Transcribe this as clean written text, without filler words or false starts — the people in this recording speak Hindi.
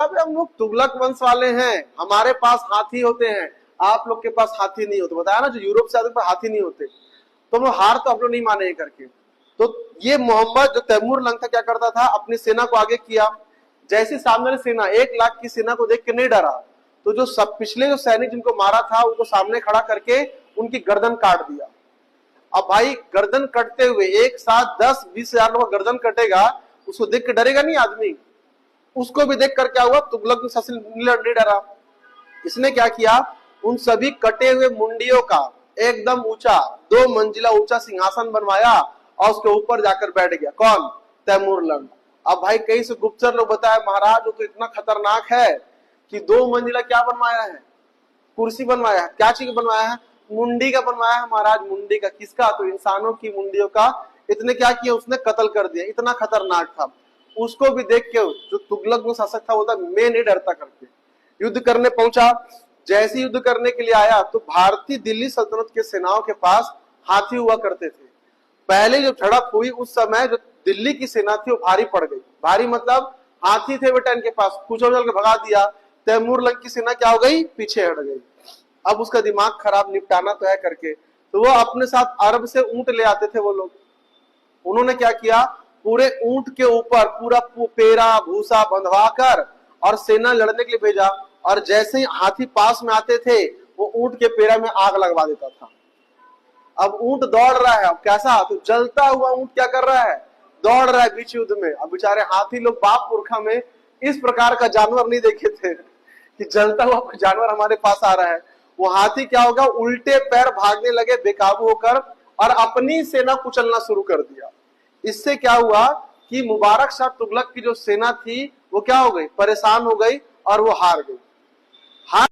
अब हम लोग तुगलक वंश वाले हैं, हमारे पास हाथी होते हैं, आप लोग के पास हाथी नहीं होते। बताया ना, जो यूरोप से आते हैं हाथी नहीं होते। तो हम हार तो आप लोग नहीं माने करके। तो ये मोहम्मद जो तैमूर लंग था क्या करता था, अपनी सेना को आगे किया। जैसे सामने वाली सेना 1 लाख की सेना को देख के नहीं डरा, तो जो सब पिछले जो सैनिक जिनको मारा था उनको सामने खड़ा करके उनकी गर्दन काट दिया। अब भाई गर्दन कटते हुए एक साथ 10-20 हजार लोग गर्दन कटेगा, उसको देख के डरेगा नहीं आदमी। उसको भी देख कर क्या हुआ, तुगलक शासन नहीं डरा। इसने क्या किया, उन सभी कटे हुए मुंडियों का एकदम ऊंचा 2 मंजिला ऊंचा सिंहासन बनवाया और उसके ऊपर जाकर बैठ गया। कौन? तैमूर लंग। अब भाई कहीं से गुप्तचर लोग बताया, महाराज वो तो इतना खतरनाक है कि 2 मंजिला क्या बनवाया है, कुर्सी बनवाया है। क्या चीज बनवाया है? मुंडी का बनवाया है महाराज, मुंडी का। किसका? तो इंसानों की मुंडियों का। इतने क्या किया, उसने कत्ल कर दिया। इतना खतरनाक था। उसको भी देख के जो तुगलक में शासक था, वो था मैं नहीं डरता करके युद्ध करने पहुंचा। जैसे युद्ध करने के लिए आया तो भारतीय दिल्ली सल्तनत के सेनाओं के पास हाथी हुआ करते थे। पहले जो झड़प हुई उस समय जो दिल्ली की सेना थी वो भारी पड़ गई। भारी मतलब हाथी थे बेटा इनके पास, कुछ चल के भगा दिया। तैमूर लंग की सेना क्या हो गई, पीछे हट गई। अब उसका दिमाग खराब, निपटाना तो है करके, तो वो अपने साथ अरब से ऊंट ले आते थे वो लोग। उन्होंने क्या किया, पूरे ऊंट के ऊपर पूरा पेरा भूसा बंधवा कर और सेना लड़ने के लिए भेजा। और जैसे ही हाथी पास में आते थे, वो ऊंट के पेरा में आग लगवा देता था। अब ऊंट दौड़ रहा है, अब कैसा, तो जलता हुआ ऊंट क्या कर रहा है, दौड़ रहा है बीच युद्ध में। अब बेचारे हाथी लोग बाप पुरखा में इस प्रकार का जानवर नहीं देखे थे कि जलता हुआ जानवर हमारे पास आ रहा है। वो हाथी क्या होगा, उल्टे पैर भागने लगे बेकाबू होकर और अपनी सेना कुचलना शुरू कर दिया। इससे क्या हुआ कि मुबारक शाह तुगलक की जो सेना थी वो क्या हो गई, परेशान हो गई और वो हार गई। हार